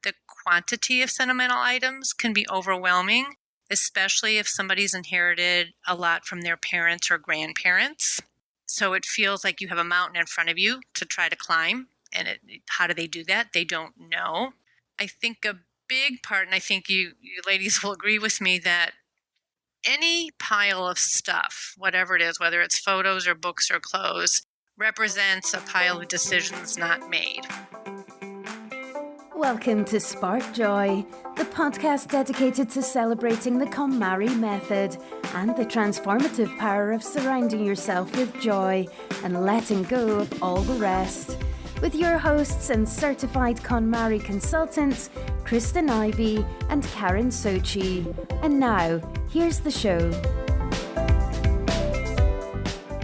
The quantity of sentimental items can be overwhelming, especially if somebody's inherited a lot from their parents or grandparents. So it feels like you have a mountain in front of you to try to climb. And how do they do that? They don't know. I think a big part, and I think you ladies will agree with me, that any pile of stuff, whatever it is, whether it's photos or books or clothes, represents a pile of decisions not made. Welcome to Spark Joy, the podcast dedicated to celebrating the KonMari method and the transformative power of surrounding yourself with joy and letting go of all the rest. With your hosts and certified KonMari consultants, Kristen Ivy and Karen Sochi. And now, here's the show.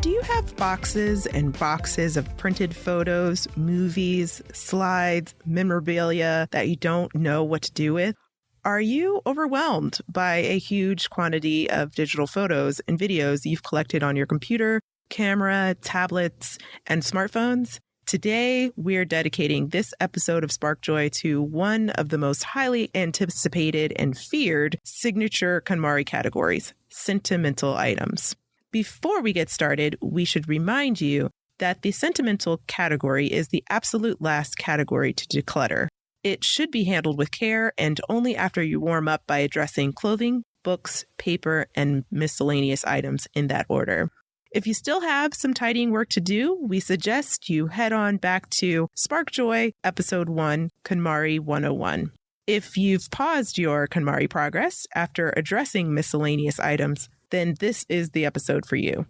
Do you have boxes and boxes of printed photos, movies, slides, memorabilia that you don't know what to do with? Are you overwhelmed by a huge quantity of digital photos and videos you've collected on your computer, camera, tablets, and smartphones? Today, we're dedicating this episode of Spark Joy to one of the most highly anticipated and feared signature KonMari categories, sentimental items. Before we get started, we should remind you that the sentimental category is the absolute last category to declutter. It should be handled with care and only after you warm up by addressing clothing, books, paper, and miscellaneous items in that order. If you still have some tidying work to do, we suggest you head on back to Spark Joy, Episode 1, KonMari 101. If you've paused your KonMari progress after addressing miscellaneous items, then this is the episode for you.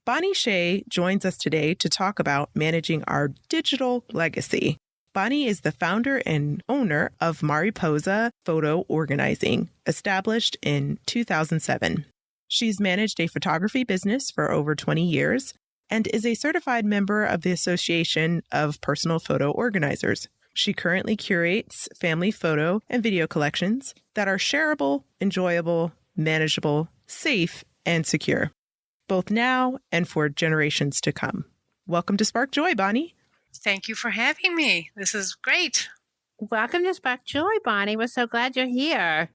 Bonnie Shay joins us today to talk about managing our digital legacy. Bonnie is the founder and owner of Mariposa Photo Organizing, established in 2007. She's managed a photography business for over 20 years and is a certified member of the Association of Personal Photo Organizers. She currently curates family photo and video collections that are shareable, enjoyable, manageable, safe, and secure, both now and for generations to come. Welcome to Spark Joy, Bonnie. Thank you for having me. This is great. Welcome to Spark Joy, Bonnie. We're so glad you're here.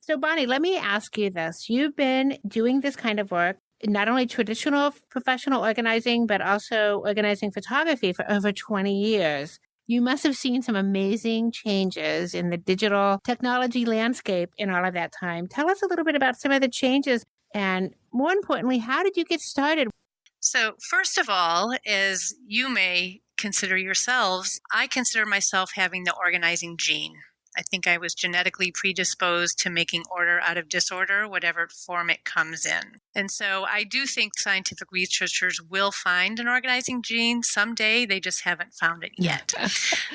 So, Bonnie, let me ask you this. You've been doing this kind of work, not only traditional professional organizing, but also organizing photography for over 20 years. You must have seen some amazing changes in the digital technology landscape in all of that time. Tell us a little bit about some of the changes and, more importantly, how did you get started? So, first of all, as you may consider yourselves, I consider myself having the organizing gene. I think I was genetically predisposed to making order out of disorder, whatever form it comes in. And so I do think scientific researchers will find an organizing gene someday. They just haven't found it yet.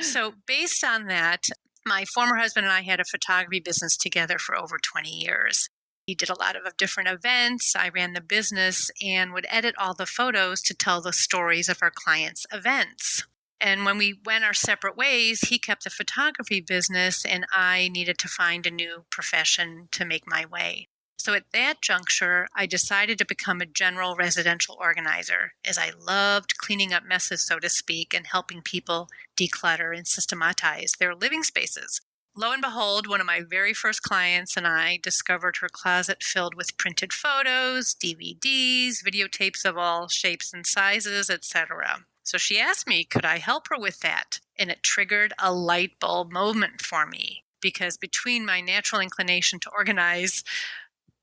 So based on that, my former husband and I had a photography business together for over 20 years. He did a lot of different events. I ran the business and would edit all the photos to tell the stories of our clients' events. And when we went our separate ways, he kept the photography business and I needed to find a new profession to make my way. So at that juncture, I decided to become a general residential organizer, as I loved cleaning up messes, so to speak, and helping people declutter and systematize their living spaces. Lo and behold, one of my very first clients and I discovered her closet filled with printed photos, DVDs, videotapes of all shapes and sizes, etc. So she asked me, could I help her with that? And it triggered a light bulb moment for me, because between my natural inclination to organize,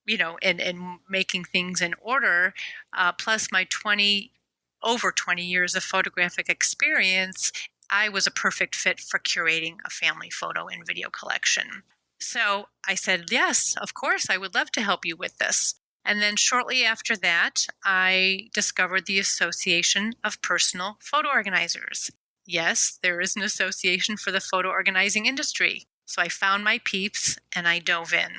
and making things in order, plus my over 20 years of photographic experience, I was a perfect fit for curating a family photo and video collection. So I said, yes, of course, I would love to help you with this. And then shortly after that, I discovered the Association of Personal Photo Organizers. Yes, there is an association for the photo organizing industry. So I found my peeps and I dove in.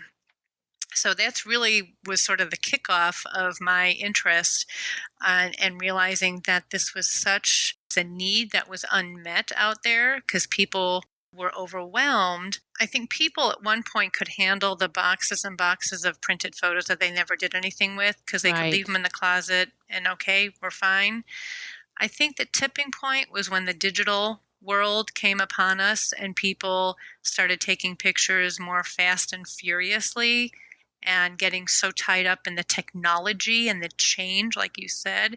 So that's really was sort of the kickoff of my interest and realizing that this was such a need that was unmet out there because people were overwhelmed. I think people at one point could handle the boxes and boxes of printed photos that they never did anything with because they could leave them in the closet and okay, we're fine. I think the tipping point was when the digital world came upon us and people started taking pictures more fast and furiously and getting so tied up in the technology and the change, like you said,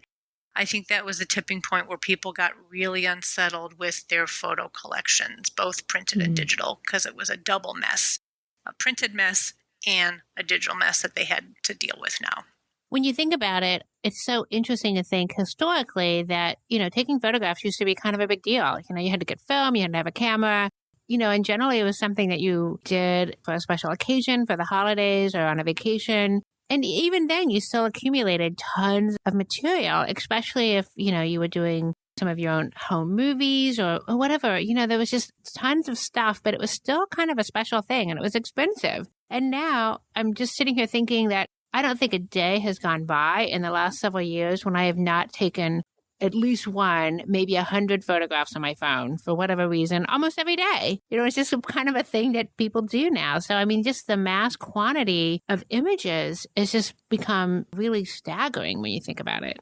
I think that was the tipping point where people got really unsettled with their photo collections, both printed and digital, because it was a double mess, a printed mess and a digital mess that they had to deal with now. When you think about it, it's so interesting to think historically that, taking photographs used to be kind of a big deal. You had to get film, you had to have a camera, and generally it was something that you did for a special occasion, for the holidays or on a vacation. And even then you still accumulated tons of material, especially if, you were doing some of your own home movies or whatever. There was just tons of stuff, but it was still kind of a special thing and it was expensive. And now I'm just sitting here thinking that I don't think a day has gone by in the last several years when I have not taken at least one, maybe 100 photographs on my phone for whatever reason, almost every day. It's just kind of a thing that people do now. So, just the mass quantity of images has just become really staggering when you think about it.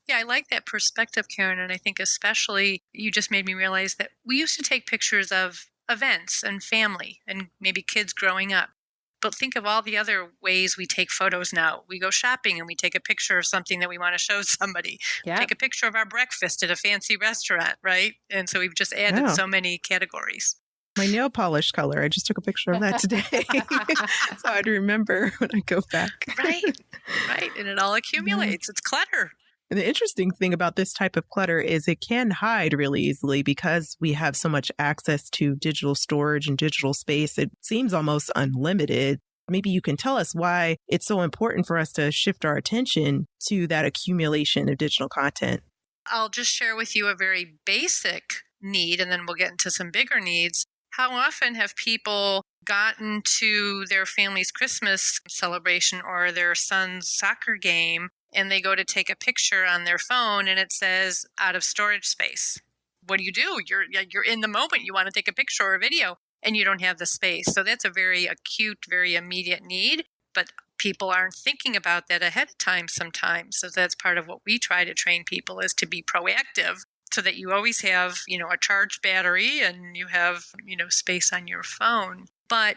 Yeah, I like that perspective, Karen. And I think especially you just made me realize that we used to take pictures of events and family and maybe kids growing up. But think of all the other ways we take photos now. We go shopping and we take a picture of something that we want to show somebody. Yeah. Take a picture of our breakfast at a fancy restaurant, right? And so we've just added so many categories. My nail polish color, I just took a picture of that today. So I'd remember when I go back. Right. And it all accumulates. It's clutter. And the interesting thing about this type of clutter is it can hide really easily because we have so much access to digital storage and digital space. It seems almost unlimited. Maybe you can tell us why it's so important for us to shift our attention to that accumulation of digital content. I'll just share with you a very basic need, and then we'll get into some bigger needs. How often have people gotten to their family's Christmas celebration or their son's soccer game and they go to take a picture on their phone and it says out of storage space? What do? You're in the moment. You want to take a picture or a video and you don't have the space. So that's a very acute, very immediate need, but people aren't thinking about that ahead of time sometimes. So that's part of what we try to train people is to be proactive so that you always have, a charged battery and you have, space on your phone. But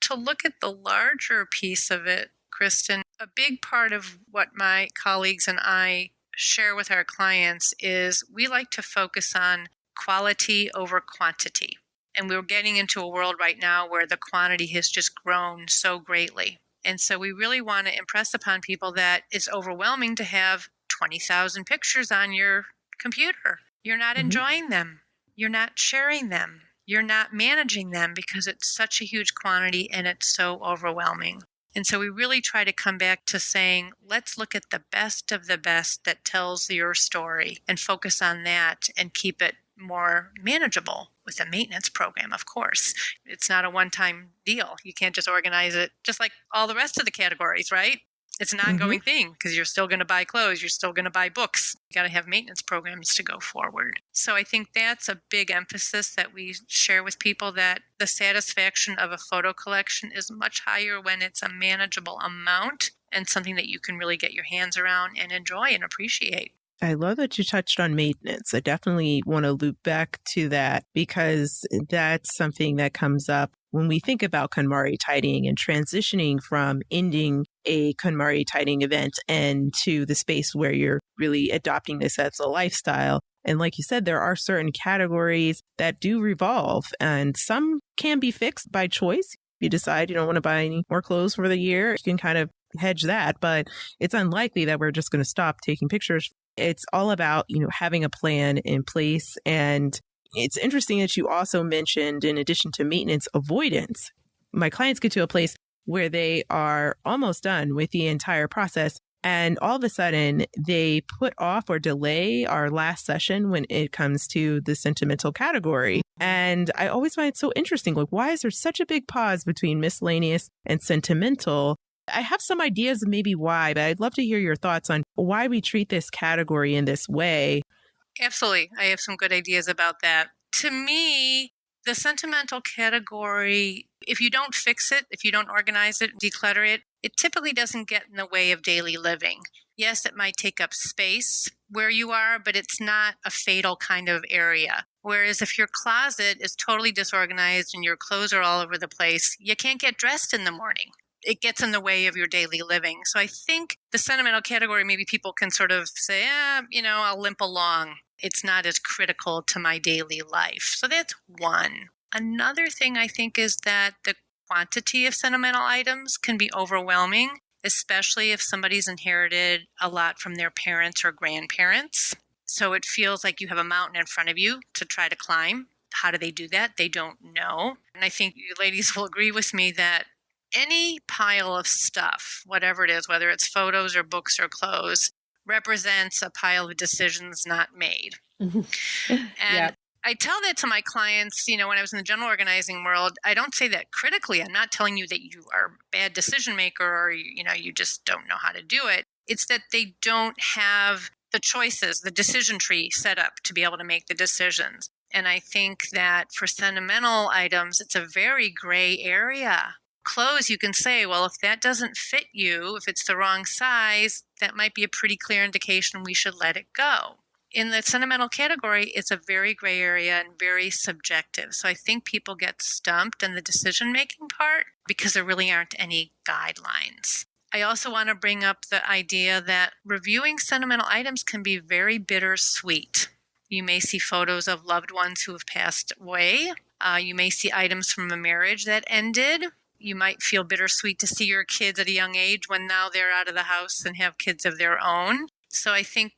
to look at the larger piece of it, Kristen, a big part of what my colleagues and I share with our clients is we like to focus on quality over quantity. And we're getting into a world right now where the quantity has just grown so greatly. And so we really want to impress upon people that it's overwhelming to have 20,000 pictures on your computer. You're not enjoying them. You're not sharing them. You're not managing them because it's such a huge quantity and it's so overwhelming. And so we really try to come back to saying, let's look at the best of the best that tells your story and focus on that and keep it more manageable with a maintenance program, of course. It's not a one-time deal. You can't just organize it just like all the rest of the categories, right? It's an ongoing thing because you're still going to buy clothes. You're still going to buy books. You got to have maintenance programs to go forward. So I think that's a big emphasis that we share with people, that the satisfaction of a photo collection is much higher when it's a manageable amount and something that you can really get your hands around and enjoy and appreciate. I love that you touched on maintenance. I definitely want to loop back to that because that's something that comes up when we think about KonMari tidying and transitioning from ending a KonMari tidying event and to the space where you're really adopting this as a lifestyle. And like you said, there are certain categories that do revolve and some can be fixed by choice. If you decide you don't want to buy any more clothes for the year, you can kind of hedge that, but it's unlikely that we're just going to stop taking pictures. It's all about, having a plan in place. And it's interesting that you also mentioned, in addition to maintenance, avoidance. My clients get to a place where they are almost done with the entire process. And all of a sudden, they put off or delay our last session when it comes to the sentimental category. And I always find it so interesting. Like, why is there such a big pause between miscellaneous and sentimental? I have some ideas of maybe why, but I'd love to hear your thoughts on why we treat this category in this way. Absolutely. I have some good ideas about that. To me, the sentimental category, if you don't fix it, if you don't organize it, declutter it, it typically doesn't get in the way of daily living. Yes, it might take up space where you are, but it's not a fatal kind of area. Whereas if your closet is totally disorganized and your clothes are all over the place, you can't get dressed in the morning. It gets in the way of your daily living. So I think the sentimental category, maybe people can sort of say, I'll limp along. It's not as critical to my daily life. So that's one. Another thing I think is that the quantity of sentimental items can be overwhelming, especially if somebody's inherited a lot from their parents or grandparents. So it feels like you have a mountain in front of you to try to climb. How do they do that? They don't know. And I think you ladies will agree with me that any pile of stuff, whatever it is, whether it's photos or books or clothes, represents a pile of decisions not made. And Yep. I tell that to my clients, when I was in the general organizing world. I don't say that critically. I'm not telling you that you are a bad decision maker or, you just don't know how to do it. It's that they don't have the choices, the decision tree set up to be able to make the decisions. And I think that for sentimental items, it's a very gray area. Clothes, you can say, well, if that doesn't fit you, if it's the wrong size, that might be a pretty clear indication we should let it go. In the sentimental category, it's a very gray area and very subjective. So I think people get stumped in the decision-making part because there really aren't any guidelines. I also want to bring up the idea that reviewing sentimental items can be very bittersweet. You may see photos of loved ones who have passed away. You may see items from a marriage that ended. You might feel bittersweet to see your kids at a young age when now they're out of the house and have kids of their own. So I think,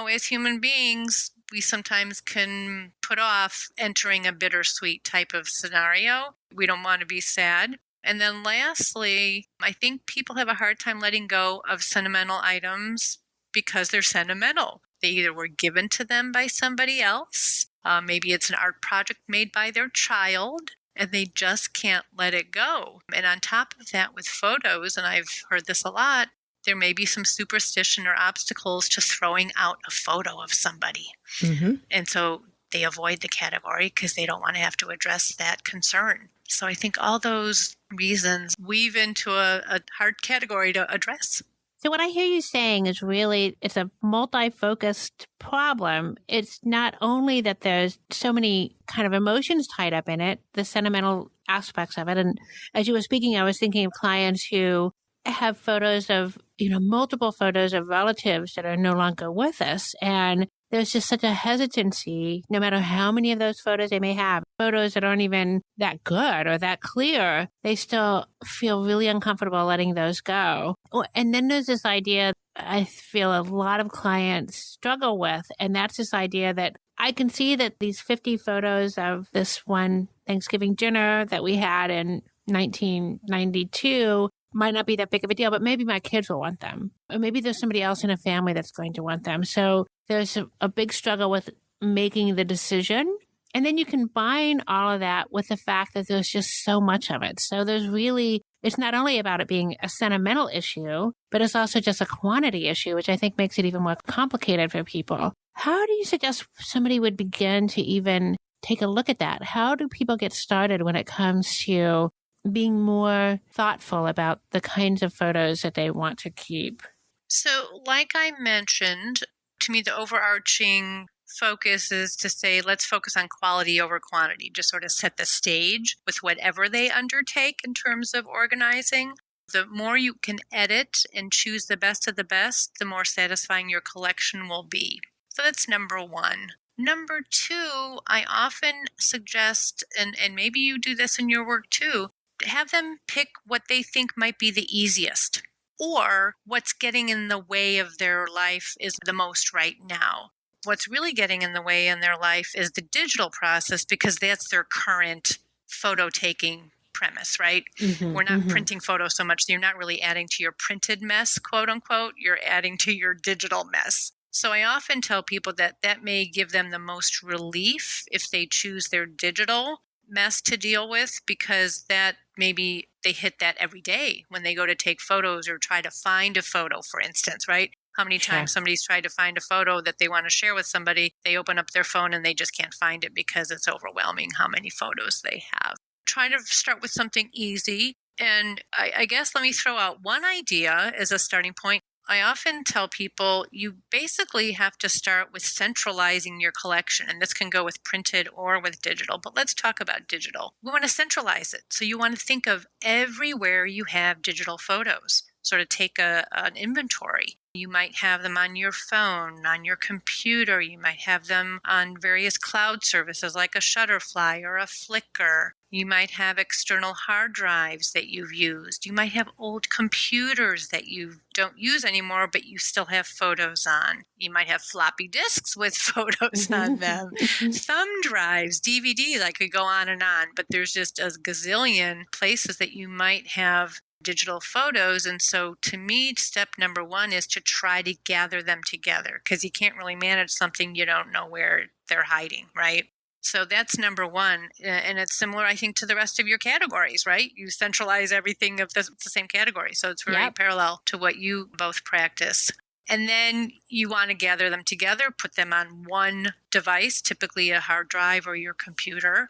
as human beings, we sometimes can put off entering a bittersweet type of scenario. We don't want to be sad. And then lastly, I think people have a hard time letting go of sentimental items because they're sentimental. They either were given to them by somebody else, maybe it's an art project made by their child, and they just can't let it go. And on top of that, with photos, and I've heard this a lot, there may be some superstition or obstacles to throwing out a photo of somebody. Mm-hmm. And so they avoid the category because they don't want to have to address that concern. So I think all those reasons weave into a hard category to address. So what I hear you saying is really, it's a multi-focused problem. It's not only that there's so many kind of emotions tied up in it, the sentimental aspects of it. And as you were speaking, I was thinking of clients who have photos of, multiple photos of relatives that are no longer with us. And there's just such a hesitancy, no matter how many of those photos they may have, photos that aren't even that good or that clear, they still feel really uncomfortable letting those go. And then there's this idea I feel a lot of clients struggle with, and that's this idea that I can see that these 50 photos of this one Thanksgiving dinner that we had in 1992 might not be that big of a deal, but maybe my kids will want them. Or maybe there's somebody else in a family that's going to want them. So there's a big struggle with making the decision. And then you combine all of that with the fact that there's just so much of it. So it's not only about it being a sentimental issue, but it's also just a quantity issue, which I think makes it even more complicated for people. How do you suggest somebody would begin to even take a look at that? How do people get started when it comes to being more thoughtful about the kinds of photos that they want to keep? So, like I mentioned, to me, the overarching focus is to say, let's focus on quality over quantity, just sort of set the stage with whatever they undertake in terms of organizing. The more you can edit and choose the best of the best, the more satisfying your collection will be. So that's number one. Number two, I often suggest, and maybe you do this in your work too, have them pick what they think might be the easiest or what's getting in the way of their life is the most right now. What's really getting in the way in their life is the digital process because that's their current photo taking premise, right? Mm-hmm, We're not printing photos so much. So you're not really adding to your printed mess, quote unquote. You're adding to your digital mess. So I often tell people that may give them the most relief if they choose their digital mess to deal with, because that maybe they hit that every day when they go to take photos or try to find a photo, for instance, right? How many times somebody's tried to find a photo that they want to share with somebody, they open up their phone and they just can't find it because it's overwhelming how many photos they have. Try to start with something easy. And I guess let me throw out one idea as a starting point. I often tell people you basically have to start with centralizing your collection. And this can go with printed or with digital, but let's talk about digital. We want to centralize it. So you want to think of everywhere you have digital photos, sort of take an inventory. You might have them on your phone, on your computer. You might have them on various cloud services like a Shutterfly or a Flickr. You might have external hard drives that you've used. You might have old computers that you don't use anymore, but you still have photos on. You might have floppy disks with photos on them, thumb drives, DVDs. I could go on, but there's just a gazillion places that you might have digital photos. And so to me, step number one is to try to gather them together, because you can't really manage something you don't know where they're hiding, right? So that's number one. And it's similar, I think, to the rest of your categories, right? You centralize everything of the same category. So it's very parallel to what you both practice. And then you want to gather them together, put them on one device, typically a hard drive or your computer.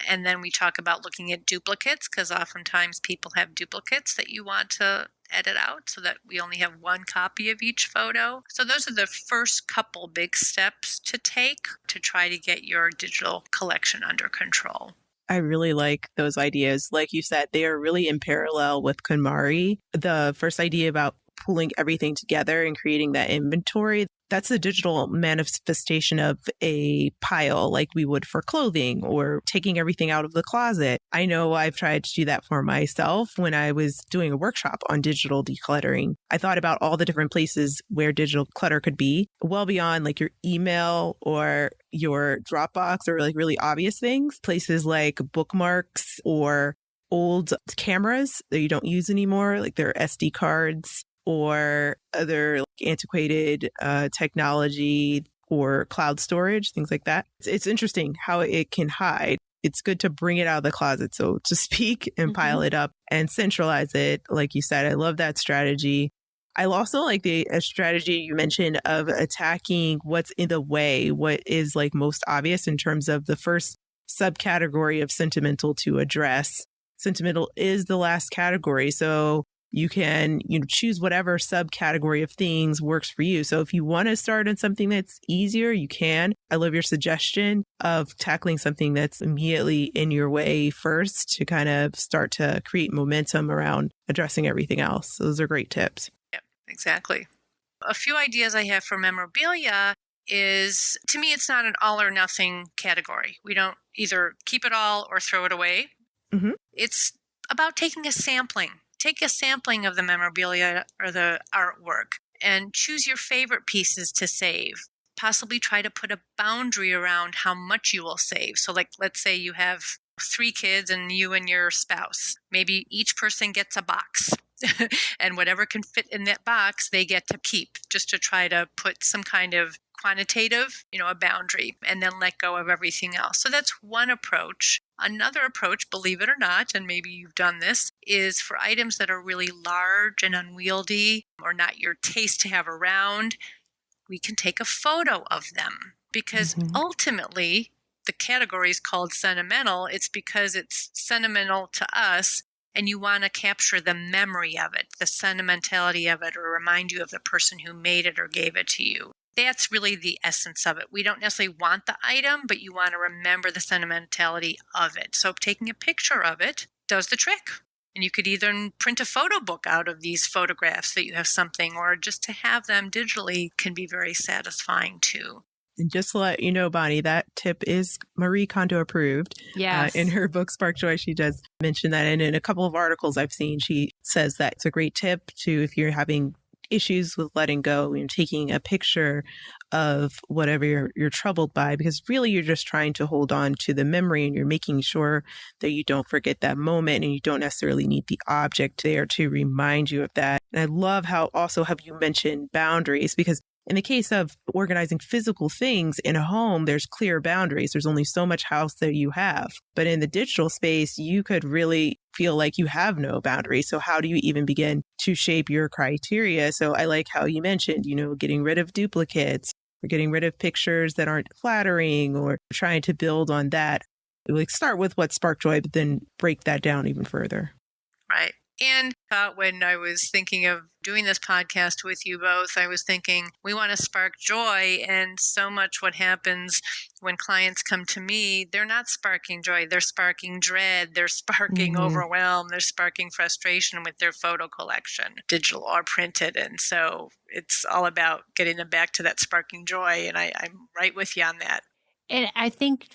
And then we talk about looking at duplicates, because oftentimes people have duplicates that you want to edit out so that we only have one copy of each photo. So those are the first couple big steps to take to try to get your digital collection under control. I really like those ideas. Like you said, they are really in parallel with KonMari. The first idea about pulling everything together and creating that inventory, that's a digital manifestation of a pile like we would for clothing or taking everything out of the closet. I know I've tried to do that for myself when I was doing a workshop on digital decluttering. I thought about all the different places where digital clutter could be, well beyond like your email or your Dropbox or like really obvious things, places like bookmarks or old cameras that you don't use anymore, like their SD cards, or other like antiquated technology or cloud storage, things like that. It's interesting how it can hide. It's good to bring it out of the closet, so to speak, and pile it up and centralize it. Like you said, I love that strategy. I also like the strategy you mentioned of attacking what's in the way, what is like most obvious in terms of the first subcategory of sentimental to address. Sentimental is the last category. So you can, choose whatever subcategory of things works for you. So if you want to start on something that's easier, you can. I love your suggestion of tackling something that's immediately in your way first to kind of start to create momentum around addressing everything else. Those are great tips. Yeah, exactly. A few ideas I have for memorabilia is, to me, it's not an all or nothing category. We don't either keep it all or throw it away. Mm-hmm. It's about taking a sampling. Take a sampling of the memorabilia or the artwork and choose your favorite pieces to save. Possibly try to put a boundary around how much you will save. So like, let's say you have 3 kids and you and your spouse. Maybe each person gets a box and whatever can fit in that box, they get to keep, just to try to put some kind of quantitative, a boundary, and then let go of everything else. So that's one approach. Another approach, believe it or not, and maybe you've done this, is for items that are really large and unwieldy or not your taste to have around, we can take a photo of them, because ultimately the category is called sentimental. It's because it's sentimental to us, and you want to capture the memory of it, the sentimentality of it, or remind you of the person who made it or gave it to you. That's really the essence of it. We don't necessarily want the item, but you want to remember the sentimentality of it. So taking a picture of it does the trick. And you could either print a photo book out of these photographs that you have something, or just to have them digitally can be very satisfying too. And just to let you know, Bonnie, that tip is Marie Kondo approved. Yes. In her book, Spark Joy, she does mention that. And in a couple of articles I've seen, she says that it's a great tip to, if you're having issues with letting go, taking a picture of whatever you're troubled by, because really you're just trying to hold on to the memory and you're making sure that you don't forget that moment, and you don't necessarily need the object there to remind you of that. And I love how you mentioned boundaries, because in the case of organizing physical things in a home, there's clear boundaries. There's only so much house that you have. But in the digital space, you could really feel like you have no boundaries. So how do you even begin to shape your criteria? So I like how you mentioned, getting rid of duplicates, or getting rid of pictures that aren't flattering, or trying to build on that. Like, start with what sparked joy, but then break that down even further. Right. And when I was thinking of doing this podcast with you both, I was thinking we want to spark joy. And so much what happens when clients come to me, they're not sparking joy. They're sparking dread. They're sparking overwhelm. They're sparking frustration with their photo collection, digital or printed. And so it's all about getting them back to that sparking joy. And I'm right with you on that. And I think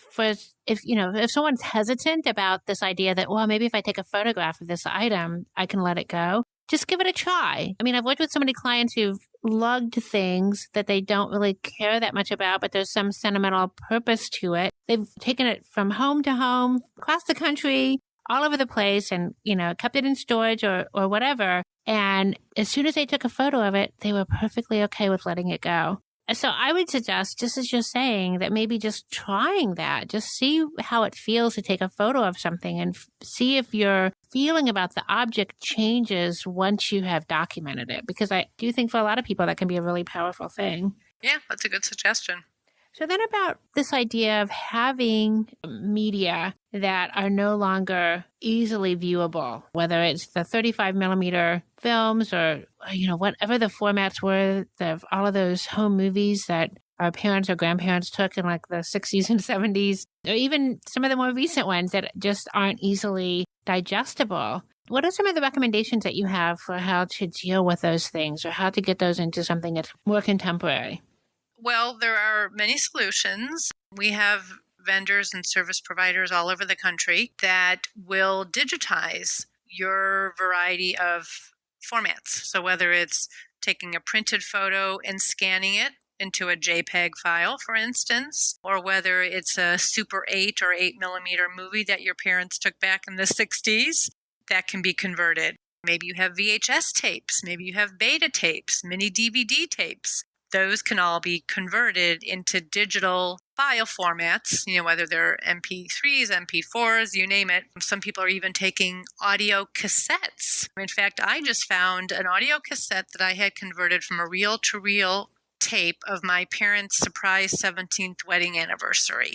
if someone's hesitant about this idea that, well, maybe if I take a photograph of this item, I can let it go, just give it a try. I mean, I've worked with so many clients who've lugged things that they don't really care that much about, but there's some sentimental purpose to it. They've taken it from home to home, across the country, all over the place, and, kept it in storage or whatever. And as soon as they took a photo of it, they were perfectly okay with letting it go. So I would suggest, just as you're saying, that maybe just trying that, just see how it feels to take a photo of something and see if your feeling about the object changes once you have documented it. Because I do think for a lot of people that can be a really powerful thing. Yeah, that's a good suggestion. So then about this idea of having media that are no longer easily viewable, whether it's the 35 millimeter films or, whatever the formats were of all of those home movies that our parents or grandparents took in like the 60s and 70s, or even some of the more recent ones that just aren't easily digestible. What are some of the recommendations that you have for how to deal with those things or how to get those into something that's more contemporary? Well, there are many solutions. We have vendors and service providers all over the country that will digitize your variety of formats. So whether it's taking a printed photo and scanning it into a JPEG file, for instance, or whether it's a Super 8 or 8 millimeter movie that your parents took back in the 60s, that can be converted. Maybe you have VHS tapes, maybe you have beta tapes, mini DVD tapes. Those can all be converted into digital file formats, whether they're MP3s, MP4s, you name it. Some people are even taking audio cassettes. In fact, I just found an audio cassette that I had converted from a reel-to-reel tape of my parents' surprise 17th wedding anniversary.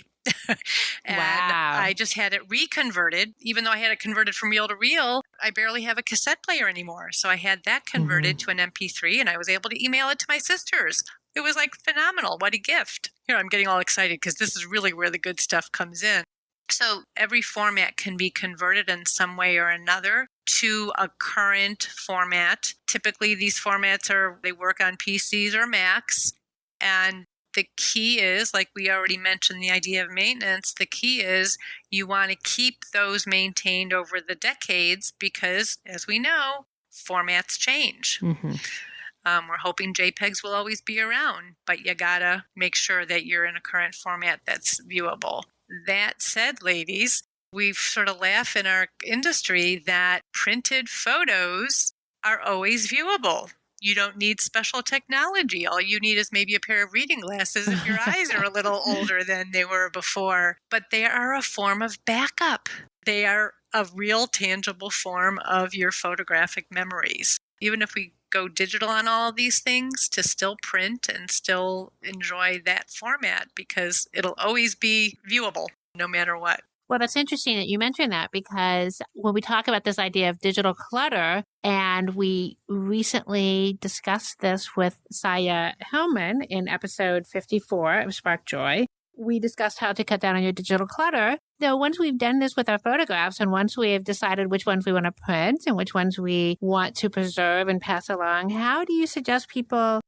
And wow. I just had it reconverted. Even though I had it converted from reel to reel, I barely have a cassette player anymore. So I had that converted to an MP3 and I was able to email it to my sisters. It was like phenomenal. What a gift. I'm getting all excited because this is really where the good stuff comes in. So every format can be converted in some way or another to a current format. Typically, these formats they work on PCs or Macs. And the key is, like we already mentioned, the idea of maintenance. The key is you want to keep those maintained over the decades because, as we know, formats change. We're hoping JPEGs will always be around, but you gotta make sure that you're in a current format that's viewable. That said, ladies, we sort of laugh in our industry that printed photos are always viewable. You don't need special technology. All you need is maybe a pair of reading glasses if your eyes are a little older than they were before. But they are a form of backup. They are a real tangible form of your photographic memories. Even if we go digital on all of these things, to still print and still enjoy that format because it'll always be viewable no matter what. Well, that's interesting that you mentioned that because when we talk about this idea of digital clutter, and we recently discussed this with Saya Hellman in episode 54 of Spark Joy, we discussed how to cut down on your digital clutter. Though once we've done this with our photographs and once we have decided which ones we want to print and which ones we want to preserve and pass along, how do you suggest people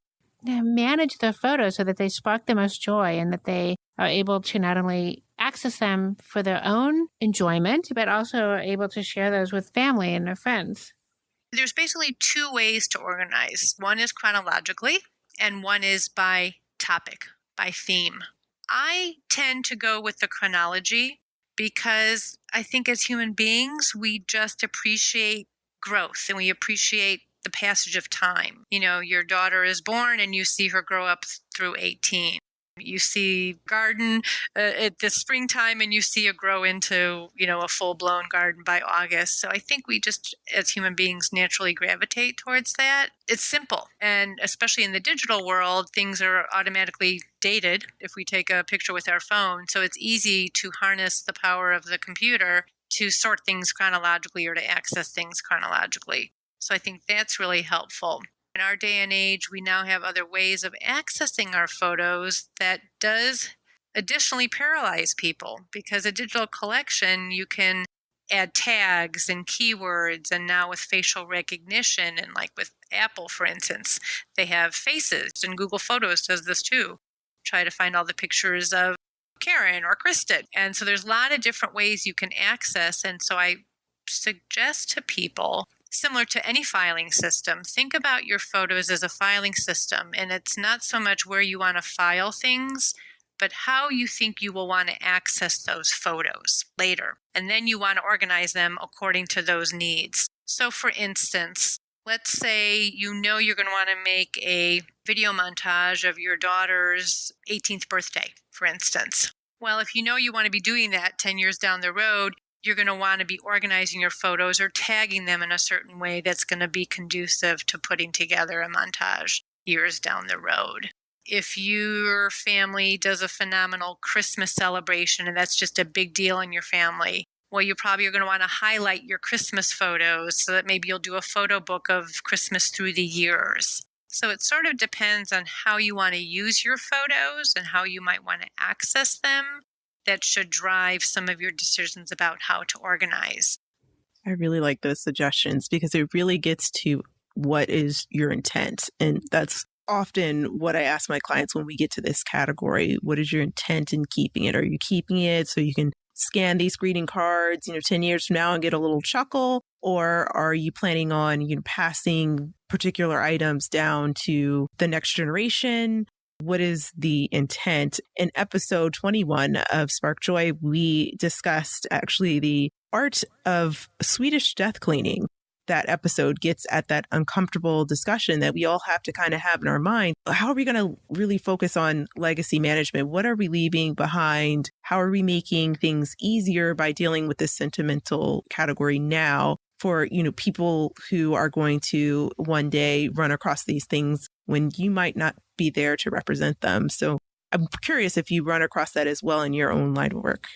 manage their photos so that they spark the most joy and that they are able to not only access them for their own enjoyment, but also are able to share those with family and their friends? There's basically two ways to organize. One is chronologically, and one is by topic, by theme. I tend to go with the chronology because I think as human beings, we just appreciate growth and we appreciate the passage of time. Your daughter is born and you see her grow up through 18. You see garden at the springtime and you see it grow into, a full-blown garden by August. So I think we just, as human beings, naturally gravitate towards that. It's simple. And especially in the digital world, things are automatically dated if we take a picture with our phone. So it's easy to harness the power of the computer to sort things chronologically or to access things chronologically. So I think that's really helpful. In our day and age, we now have other ways of accessing our photos that does additionally paralyze people, because a digital collection, you can add tags and keywords, and now with facial recognition, and like with Apple, for instance, they have faces, and Google Photos does this too. Try to find all the pictures of Karen or Kristen. And so there's a lot of different ways you can access. And so I suggest to people, similar to any filing system, think about your photos as a filing system. And it's not so much where you want to file things, but how you think you will want to access those photos later. And then you want to organize them according to those needs. So for instance, let's say you know you're going to want to make a video montage of your daughter's 18th birthday, for instance. Well, if you know you want to be doing that 10 years down the road, you're going to want to be organizing your photos or tagging them in a certain way that's going to be conducive to putting together a montage years down the road. If your family does a phenomenal Christmas celebration and that's just a big deal in your family, well, you probably are going to want to highlight your Christmas photos so that maybe you'll do a photo book of Christmas through the years. So it sort of depends on how you want to use your photos and how you might want to access them. That should drive some of your decisions about how to organize. I really like those suggestions because it really gets to what is your intent. And that's often what I ask my clients when we get to this category. What is your intent in keeping it? Are you keeping it so you can scan these greeting cards, 10 years from now and get a little chuckle? Or are you planning on, passing particular items down to the next generation? What is the intent? In episode 21 of Spark Joy, we discussed actually the art of Swedish death cleaning. That episode gets at that uncomfortable discussion that we all have to kind of have in our mind. How are we going to really focus on legacy management? What are we leaving behind? How are we making things easier by dealing with this sentimental category now for, people who are going to one day run across these things when you might not be there to represent them? So I'm curious if you run across that as well in your own line of work.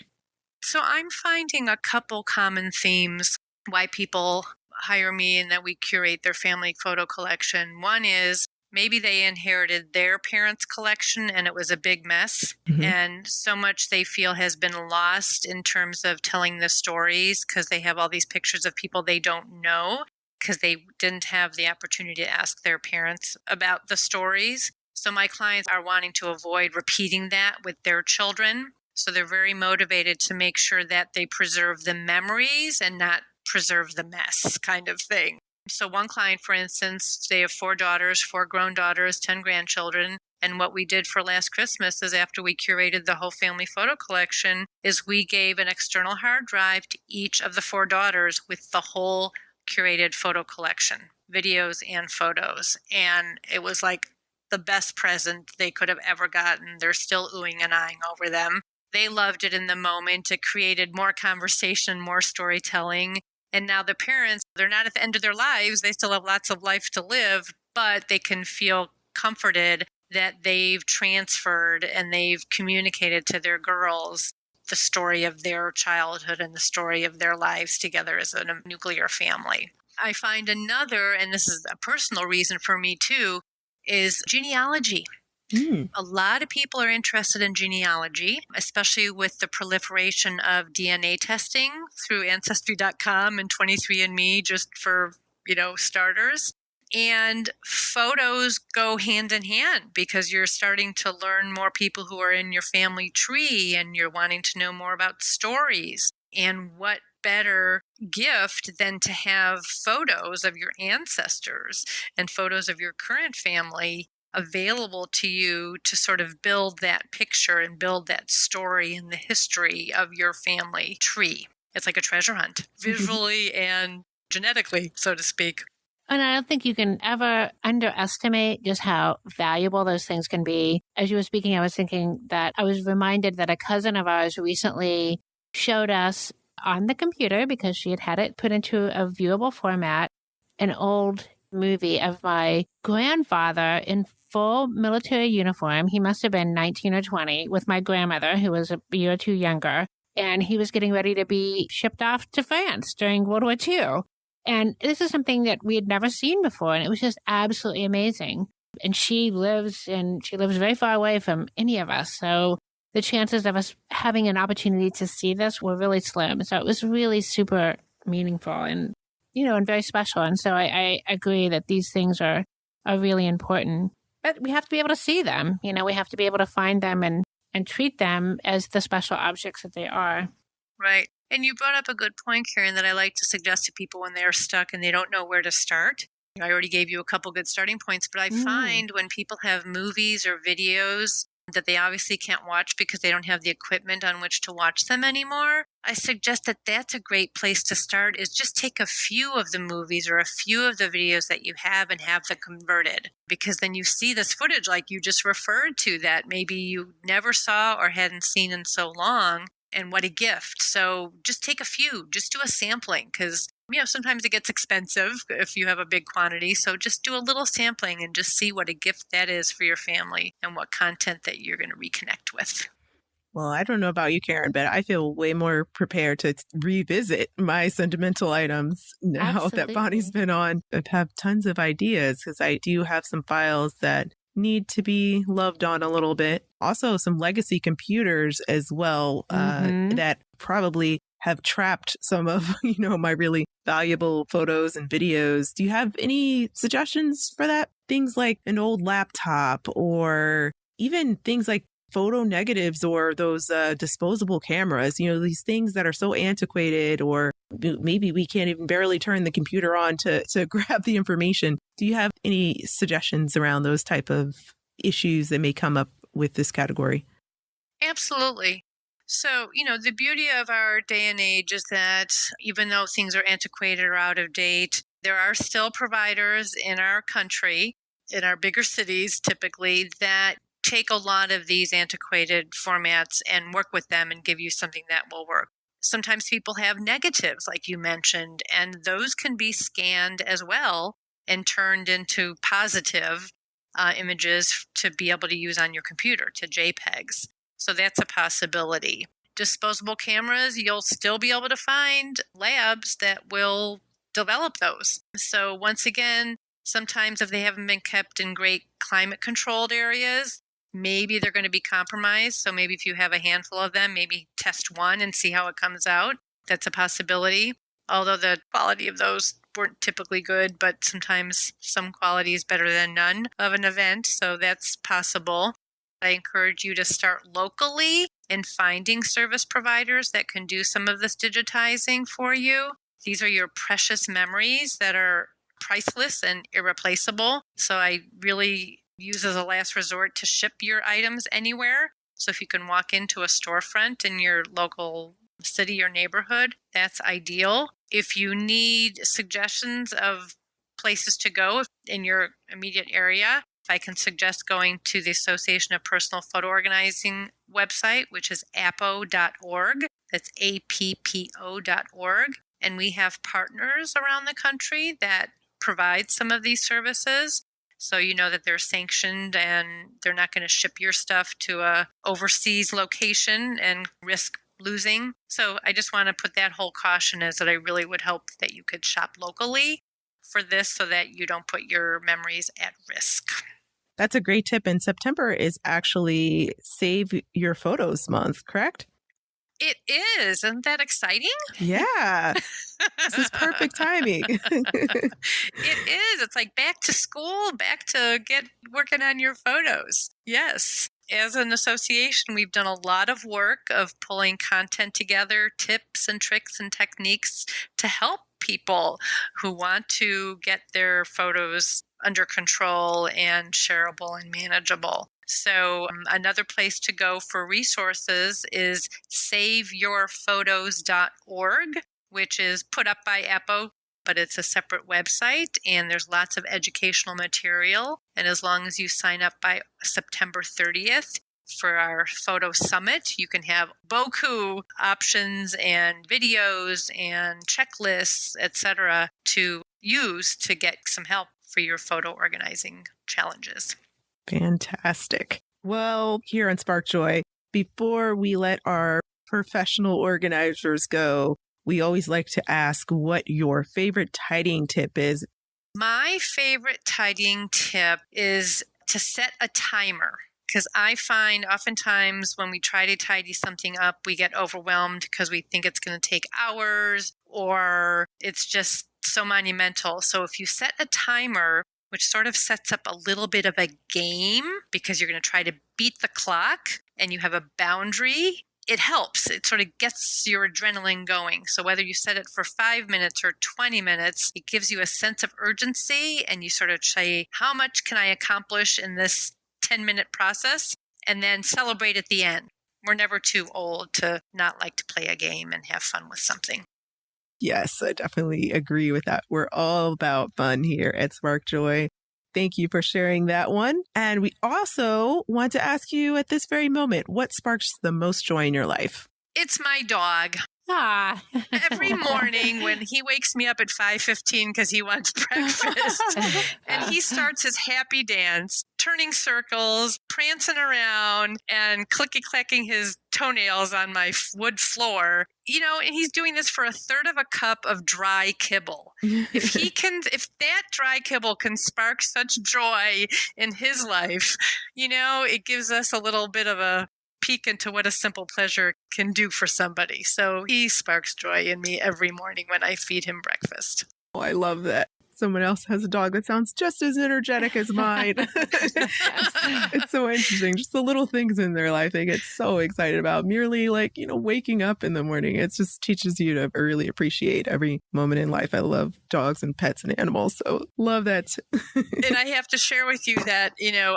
So I'm finding a couple common themes why people hire me and that we curate their family photo collection. One is maybe they inherited their parents' collection and it was a big mess. Mm-hmm. And so much they feel has been lost in terms of telling the stories because they have all these pictures of people they don't know because they didn't have the opportunity to ask their parents about the stories. So my clients are wanting to avoid repeating that with their children. So they're very motivated to make sure that they preserve the memories and not preserve the mess kind of thing. So one client, for instance, they have 4 daughters, 4 grown daughters, 10 grandchildren. And what we did for last Christmas is after we curated the whole family photo collection is we gave an external hard drive to each of the 4 daughters with the whole curated photo collection, videos and photos. And it was like the best present they could have ever gotten. They're still oohing and eyeing over them. They loved it in the moment. It created more conversation, more storytelling. And now the parents, they're not at the end of their lives. They still have lots of life to live, but they can feel comforted that they've transferred and they've communicated to their girls the story of their childhood and the story of their lives together as a nuclear family. I find another, and this is a personal reason for me too, is genealogy. A lot of people are interested in genealogy, especially with the proliferation of DNA testing through Ancestry.com and 23andMe, just for, starters. And photos go hand in hand because you're starting to learn more people who are in your family tree and you're wanting to know more about stories. And what better gift than to have photos of your ancestors and photos of your current family available to you to sort of build that picture and build that story and the history of your family tree. It's like a treasure hunt, visually and genetically, so to speak. And I don't think you can ever underestimate just how valuable those things can be. As you were speaking, I was thinking that I was reminded that a cousin of ours recently showed us on the computer, because she had it put into a viewable format, an old movie of my grandfather in full military uniform. He must have been 19 or 20 with my grandmother, who was a year or two younger. and he was getting ready to be shipped off to France during World War II. And this is something that we had never seen before, and it was just absolutely amazing. And she lives very far away from any of us, so the chances of us having an opportunity to see this were really slim. So it was really super meaningful and, and very special. And so I agree that these things are really important. But we have to be able to see them. We have to be able to find them and treat them as the special objects that they are. Right. And you brought up a good point, Karen, that I like to suggest to people when they're stuck and they don't know where to start. I already gave you a couple good starting points, but I find when people have movies or videos that they obviously can't watch because they don't have the equipment on which to watch them anymore, I suggest that that's a great place to start, is just take a few of the movies or a few of the videos that you have and have them converted, because then you see this footage like you just referred to that maybe you never saw or hadn't seen in so long. And what a gift. So just take a few, just do a sampling, because sometimes it gets expensive if you have a big quantity. So just do a little sampling and just see what a gift that is for your family and what content that you're going to reconnect with. Well, I don't know about you, Karen, but I feel way more prepared to revisit my sentimental items now Absolutely. that Bonnie's been on. I have tons of ideas because I do have some files that need to be loved on a little bit. Also, some legacy computers as well that probably have trapped some of, my really valuable photos and videos. Do you have any suggestions for that? Things like an old laptop or even things like photo negatives or those disposable cameras, these things that are so antiquated, or maybe we can't even barely turn the computer on to grab the information. Do you have any suggestions around those type of issues that may come up with this category? Absolutely. So, the beauty of our day and age is that even though things are antiquated or out of date, there are still providers in our country, in our bigger cities typically, that take a lot of these antiquated formats and work with them and give you something that will work. Sometimes people have negatives, like you mentioned, and those can be scanned as well and turned into positive images to be able to use on your computer, to JPEGs. So that's a possibility. Disposable cameras, you'll still be able to find labs that will develop those. So once again, sometimes if they haven't been kept in great climate controlled areas, maybe they're going to be compromised. So maybe if you have a handful of them, maybe test one and see how it comes out. That's a possibility. Although the quality of those weren't typically good, but sometimes some quality is better than none of an event. So that's possible. I encourage you to start locally in finding service providers that can do some of this digitizing for you. These are your precious memories that are priceless and irreplaceable. So I really use as a last resort to ship your items anywhere. So if you can walk into a storefront in your local city or neighborhood, that's ideal. If you need suggestions of places to go in your immediate area, I can suggest going to the Association of Personal Photo Organizing website, which is appo.org. That's appo.org. And we have partners around the country that provide some of these services. So you know that they're sanctioned and they're not going to ship your stuff to a overseas location and risk losing. So I just want to put that whole caution is that I really would hope that you could shop locally for this so that you don't put your memories at risk. That's a great tip. And September is actually Save Your Photos Month, correct? It is. Isn't that exciting? Yeah. This is perfect timing. It is. It's like back to school, back to get working on your photos. Yes. As an association, we've done a lot of work of pulling content together, tips and tricks and techniques to help people who want to get their photos under control and shareable and manageable. So another place to go for resources is saveyourphotos.org, which is put up by Appo, but it's a separate website, and there's lots of educational material. And as long as you sign up by September 30th for our photo summit, you can have boku options and videos and checklists, etc., to use to get some help for your photo organizing challenges. Fantastic. Well, here on Spark Joy, before we let our professional organizers go, we always like to ask what your favorite tidying tip is. My favorite tidying tip is to set a timer, because I find oftentimes when we try to tidy something up, we get overwhelmed because we think it's going to take hours or it's just so monumental. So if you set a timer, which sort of sets up a little bit of a game because you're going to try to beat the clock and you have a boundary, it helps. It sort of gets your adrenaline going. So whether you set it for 5 minutes or 20 minutes, it gives you a sense of urgency and you sort of say, how much can I accomplish in this 10-minute process? And then celebrate at the end. We're never too old to not like to play a game and have fun with something. Yes, I definitely agree with that. We're all about fun here at Spark Joy. Thank you for sharing that one. And we also want to ask you at this very moment, what sparks the most joy in your life? It's my dog. Ah. Every morning when he wakes me up at 5:15 because he wants breakfast and he starts his happy dance, turning circles, prancing around and clicky-clacking his toenails on my wood floor, and he's doing this for a third of a cup of dry kibble. If that dry kibble can spark such joy in his life, it gives us a little bit of a peek into what a simple pleasure can do for somebody. So he sparks joy in me every morning when I feed him breakfast. Oh, I love that. Someone else has a dog that sounds just as energetic as mine. It's so interesting. Just the little things in their life they get so excited about. Merely waking up in the morning. It just teaches you to really appreciate every moment in life. I love dogs and pets and animals. So love that. And I have to share with you that,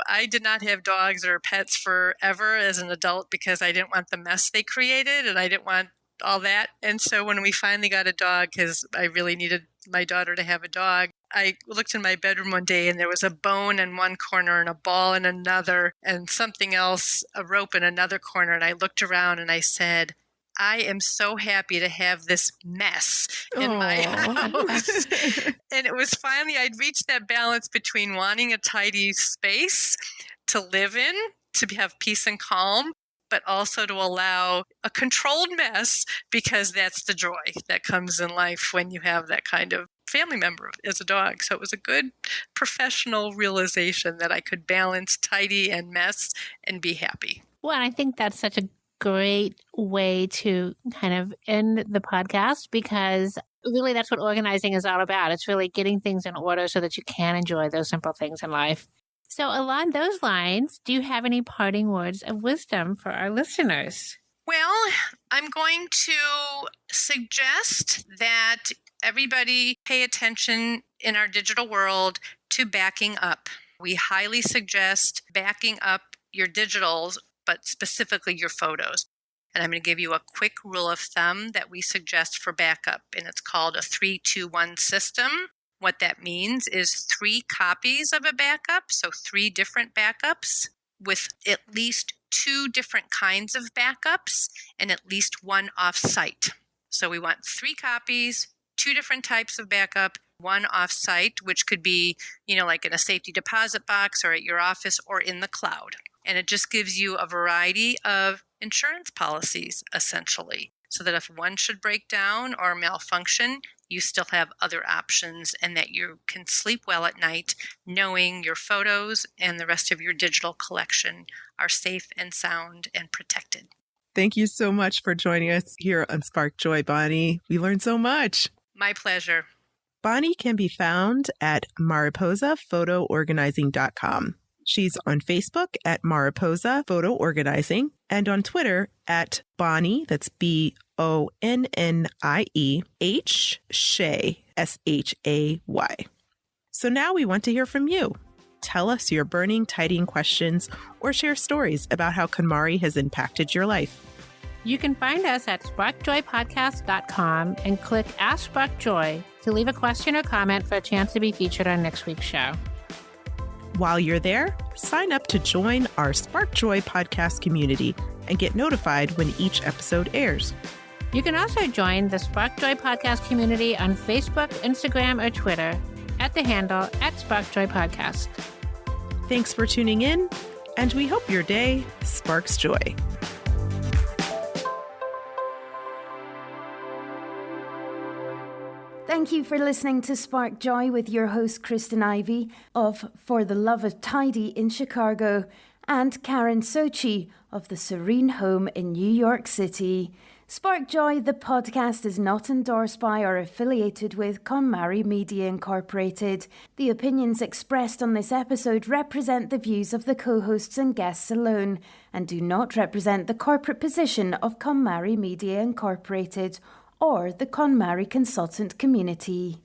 I did not have dogs or pets forever as an adult because I didn't want the mess they created and I didn't want all that. And so when we finally got a dog, because I really needed my daughter to have a dog, I looked in my bedroom one day and there was a bone in one corner and a ball in another and something else, a rope in another corner. And I looked around and I said, I am so happy to have this mess in my house. And it was finally, I'd reached that balance between wanting a tidy space to live in, to have peace and calm, but also to allow a controlled mess because that's the joy that comes in life when you have that kind of family member as a dog. So it was a good professional realization that I could balance tidy and mess and be happy. Well, I think that's such a great way to kind of end the podcast because really that's what organizing is all about. It's really getting things in order so that you can enjoy those simple things in life. So along those lines, do you have any parting words of wisdom for our listeners? Well, I'm going to suggest that everybody pay attention in our digital world to backing up. We highly suggest backing up your digitals, but specifically your photos. And I'm going to give you a quick rule of thumb that we suggest for backup, and it's called a 3-2-1 system. What that means is 3 copies of a backup, so 3 different backups with at least 2 different kinds of backups and at least 1 off-site. So we want 3 copies, 2 different types of backup, 1 off-site, which could be, like in a safety deposit box or at your office or in the cloud. And it just gives you a variety of insurance policies, essentially, so that if one should break down or malfunction, you still have other options and that you can sleep well at night knowing your photos and the rest of your digital collection are safe and sound and protected. Thank you so much for joining us here on Spark Joy, Bonnie. We learned so much. My pleasure. Bonnie can be found at mariposaphotoorganizing.com. She's on Facebook at Mariposa Photo Organizing and on Twitter at Bonnie, that's BONNIEH, Shay, SHAY. So now we want to hear from you. Tell us your burning tidying questions or share stories about how KonMari has impacted your life. You can find us at sparkjoypodcast.com and click Ask Spark Joy to leave a question or comment for a chance to be featured on next week's show. While you're there, sign up to join our Spark Joy podcast community and get notified when each episode airs. You can also join the Spark Joy podcast community on Facebook, Instagram, or Twitter at the handle at Spark Joy Podcast. Thanks for tuning in, and we hope your day sparks joy. Thank you for listening to Spark Joy with your host, Kristen Ivy of For the Love of Tidy in Chicago and Karen Sochi of The Serene Home in New York City. Spark Joy, the podcast, is not endorsed by or affiliated with KonMari Media Incorporated. The opinions expressed on this episode represent the views of the co-hosts and guests alone and do not represent the corporate position of KonMari Media Incorporated or the KonMari consultant community.